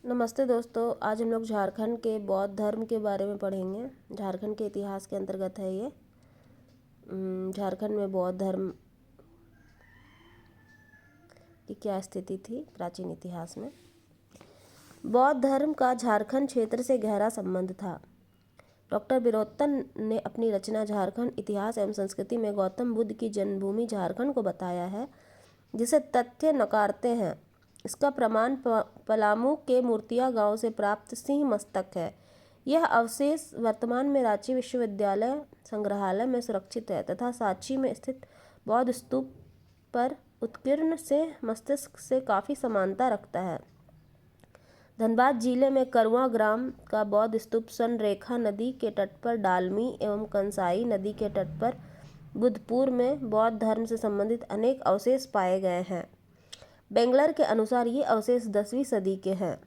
नमस्ते दोस्तों। आज हम लोग झारखंड के बौद्ध धर्म के बारे में पढ़ेंगे। झारखंड के इतिहास के अंतर्गत है ये। झारखंड में बौद्ध धर्म की क्या स्थिति थी प्राचीन इतिहास में। बौद्ध धर्म का झारखंड क्षेत्र से गहरा संबंध था। डॉक्टर बिरोत्तन ने अपनी रचना झारखंड इतिहास एवं संस्कृति में गौतम बुद्ध की जन्मभूमि झारखंड को बताया है, जिसे तथ्य नकारते हैं। इसका प्रमाण पलामू के मूर्तिया गांव से प्राप्त सिंह मस्तक है। यह अवशेष वर्तमान में रांची विश्वविद्यालय संग्रहालय में सुरक्षित है तथा सांची में स्थित बौद्ध स्तूप पर उत्कीर्ण से मस्तिष्क से काफ़ी समानता रखता है। धनबाद जिले में करुआ ग्राम का बौद्ध स्तूप सनरेखा नदी के तट पर, डालमी एवं कंसाई नदी के तट पर बुद्धपुर में बौद्ध धर्म से संबंधित अनेक अवशेष पाए गए हैं। बेंगलर के अनुसार ये अवशेष 10वीं सदी के हैं।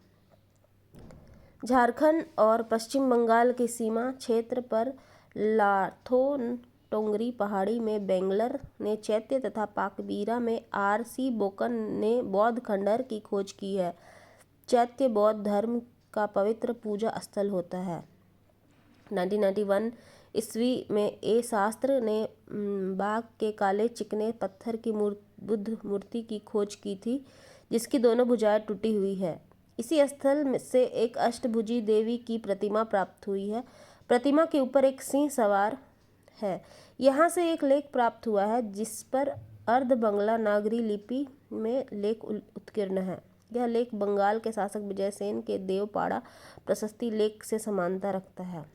झारखंड और पश्चिम बंगाल की सीमा क्षेत्र पर लाथोंटोंगरी पहाड़ी में बेंगलर ने चैत्य तथा पाकबीरा में R.C. बोकन ने बौद्ध खंडहर की खोज की है। चैत्य बौद्ध धर्म का पवित्र पूजा स्थल होता है। 1991 ईस्वी में ए शास्त्र ने बाघ के काले चिकने पत्थर की बुद्ध मूर्ति की खोज की थी, जिसकी दोनों भुजाएं टूटी हुई है। इसी स्थल से एक अष्टभुजी देवी की प्रतिमा प्राप्त हुई है। प्रतिमा के ऊपर एक सिंह सवार है। यहाँ से एक लेख प्राप्त हुआ है जिस पर अर्ध बंगला नागरी लिपि में लेख उत्कीर्ण है। यह लेख बंगाल के शासक विजयसेन के देवपाड़ा प्रशस्ति लेख से समानता रखता है।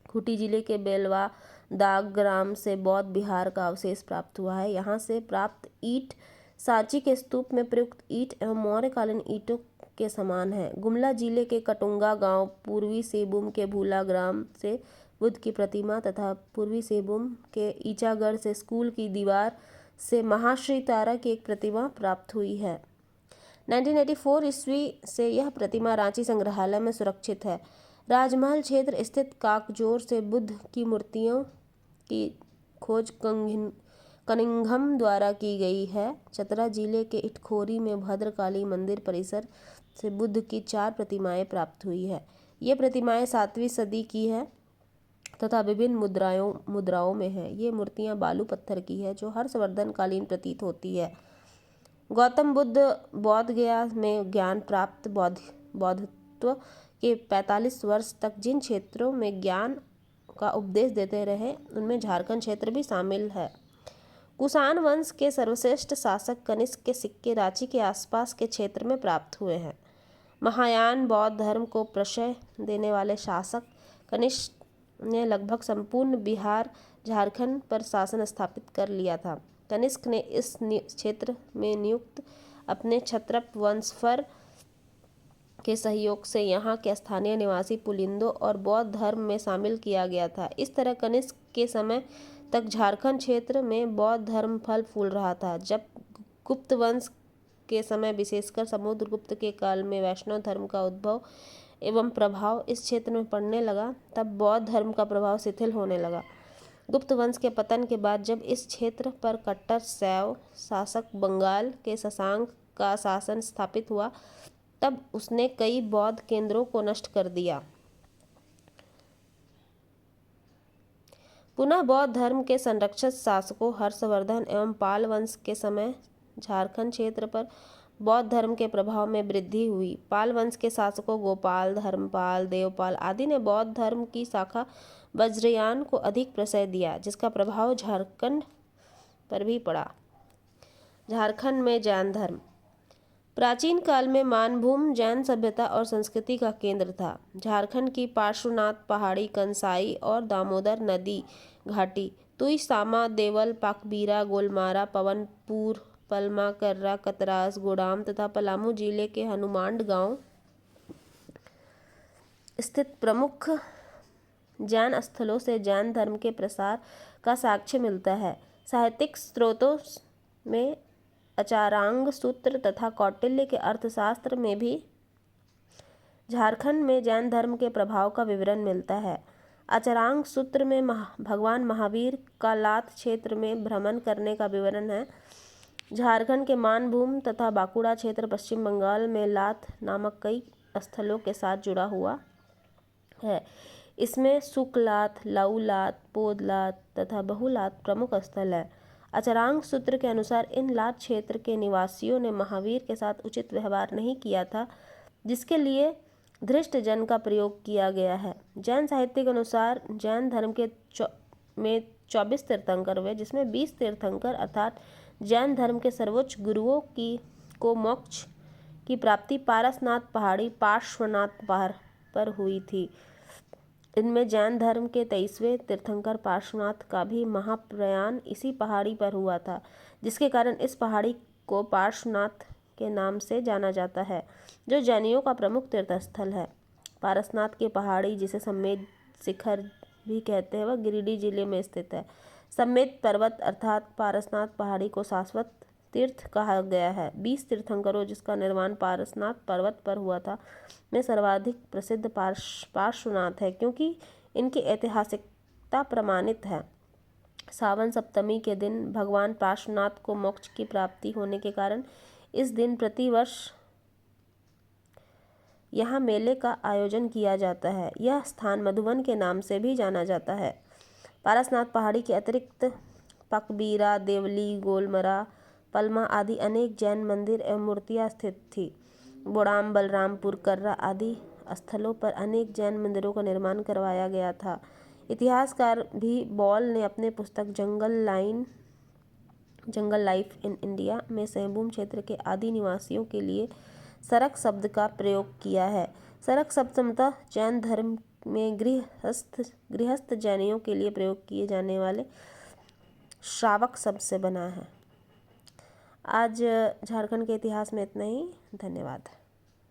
खूंटी जिले के बेलवा दाग ग्राम से बौद्ध विहार का अवशेष प्राप्त हुआ है। यहाँ से प्राप्त ईंट सांची के स्तूप में प्रयुक्त ईंट एवं मौर्यकालीन ईंटों के समान है। गुमला जिले के कटुंगा गांव, पूर्वी सिंहभूम के भूला ग्राम से बुद्ध की प्रतिमा तथा पूर्वी सिंहभूम के ईचागढ़ से स्कूल की दीवार से महाश्री तारा की एक प्रतिमा प्राप्त हुई है। 1984 ईस्वी से यह प्रतिमा रांची संग्रहालय में सुरक्षित है। राजमहल क्षेत्र स्थित काकजोर से बुद्ध की मूर्तियों की खोज कनिंघम द्वारा की गई है। चतरा जिले के इटखोरी में भद्रकाली मंदिर परिसर से बुद्ध की 4 प्रतिमाएं प्राप्त हुई है। ये प्रतिमाएं 7वीं सदी की है तथा विभिन्न मुद्राओं में है। ये मूर्तियां बालू पत्थर की है जो हर्षवर्धन कालीन प्रतीत होती है। गौतम बुद्ध बोध गया में ज्ञान प्राप्त बौद्धत्व के 45 वर्ष तक जिन क्षेत्रों में ज्ञान का उपदेश देते रहे, उनमें झारखंड क्षेत्र भी शामिल है। कुषाण वंश के सर्वश्रेष्ठ शासक कनिष्क के सिक्के रांची के आसपास के क्षेत्र में प्राप्त हुए हैं। महायान बौद्ध धर्म को प्रश्रय देने वाले शासक कनिष्क ने लगभग संपूर्ण बिहार झारखंड पर शासन स्थापित कर लिया था। कनिष्क ने इस क्षेत्र में नियुक्त अपने क्षत्रप वंशफर के सहयोग से यहाँ के स्थानीय निवासी पुलिंदों और बौद्ध धर्म में शामिल किया गया था। इस तरह कनिष्क के समय तक झारखंड क्षेत्र में बौद्ध धर्म फल फूल रहा था। जब गुप्त वंश के समय, विशेषकर समुद्रगुप्त के काल में वैष्णव धर्म का उद्भव एवं प्रभाव इस क्षेत्र में पड़ने लगा, तब बौद्ध धर्म का प्रभाव शिथिल होने लगा। गुप्त वंश के पतन के बाद जब इस क्षेत्र पर कट्टर शैव शासक बंगाल के शशांक का शासन स्थापित हुआ, तब उसने कई बौद्ध केंद्रों को नष्ट कर दिया। पुनः बौद्ध धर्म के संरक्षक शासकों हर्षवर्धन एवं पाल वंश के समय झारखंड क्षेत्र पर बौद्ध धर्म के प्रभाव में वृद्धि हुई। पाल वंश के शासकों गोपाल, धर्मपाल, देवपाल आदि ने बौद्ध धर्म की शाखा वज्रयान को अधिक प्रश्रय दिया, जिसका प्रभाव झारखंड पर भी पड़ा। झारखंड में जैन धर्म प्राचीन काल में मानभूम जैन सभ्यता और संस्कृति का केंद्र था। झारखंड की पार्श्वनाथ पहाड़ी, कंसाई और दामोदर नदी घाटी, तुई, सामा, देवल, पाकबीरा, गोलमारा, पवनपुर, पलमा, कर्रा, कतरास, गोडाम तथा पलामू जिले के हनुमांड गांव स्थित प्रमुख जैन स्थलों से जैन धर्म के प्रसार का साक्ष्य मिलता है। साहित्यिक स्रोतों में अचारांग सूत्र तथा कौटिल्य के अर्थशास्त्र में भी झारखंड में जैन धर्म के प्रभाव का विवरण मिलता है। अचारांग सूत्र में भगवान महावीर का लात क्षेत्र में भ्रमण करने का विवरण है। झारखंड के मानभूम तथा बांकुड़ा क्षेत्र, पश्चिम बंगाल में लात नामक कई स्थलों के साथ जुड़ा हुआ है। इसमें सुकलात, लाउलात, पोदलात तथा बहुलात प्रमुख स्थल है। अचरांक सूत्र के अनुसार इन लात क्षेत्र के निवासियों ने महावीर के साथ उचित व्यवहार नहीं किया था, जिसके लिए धृष्टजन का प्रयोग किया गया है। जैन साहित्य के अनुसार जैन धर्म के में 24 तीर्थंकर हुए, जिसमें 20 तीर्थंकर अर्थात जैन धर्म के सर्वोच्च गुरुओं को मोक्ष की प्राप्ति पारसनाथ पहाड़ी पार्श्वनाथ पहाड़ पर हुई थी। इनमें जैन धर्म के 23वें तीर्थंकर पार्श्वनाथ का भी महाप्रयाण इसी पहाड़ी पर हुआ था, जिसके कारण इस पहाड़ी को पार्श्वनाथ के नाम से जाना जाता है, जो जैनियों का प्रमुख तीर्थस्थल है। पारसनाथ की पहाड़ी, जिसे सम्मेद शिखर भी कहते हैं, वह गिरिडीह जिले में स्थित है। सम्मेद पर्वत अर्थात पारसनाथ पहाड़ी को शाश्वत तीर्थ कहा गया है। 20 तीर्थंकरों जिसका निर्माण पारसनाथ पर्वत पर हुआ था में सर्वाधिक प्रसिद्ध पार्श्वनाथ है, क्योंकि इनकी ऐतिहासिकता प्रमाणित है। सावन सप्तमी के दिन भगवान पार्श्वनाथ को मोक्ष की प्राप्ति होने के कारण इस दिन प्रतिवर्ष यहाँ मेले का आयोजन किया जाता है। यह स्थान मधुवन के नाम से भी जाना जाता है। पारसनाथ पहाड़ी के अतिरिक्त पकबीरा, देवली, गोलमरा, पलमा आदि अनेक जैन मंदिर एवं मूर्तियाँ स्थित थी। बोड़ाम, बलरामपुर, कर्रा आदि स्थलों पर अनेक जैन मंदिरों का निर्माण करवाया गया था। इतिहासकार भी बॉल ने अपने पुस्तक जंगल लाइफ इन इंडिया में सेहभूम क्षेत्र के आदि निवासियों के लिए सरक शब्द का प्रयोग किया है। सरक शब्द समतः जैन धर्म में गृहस्थ जैनियों के लिए प्रयोग किए जाने वाले श्रावक शब्द से बना है। आज झारखंड के इतिहास में इतना ही। धन्यवाद।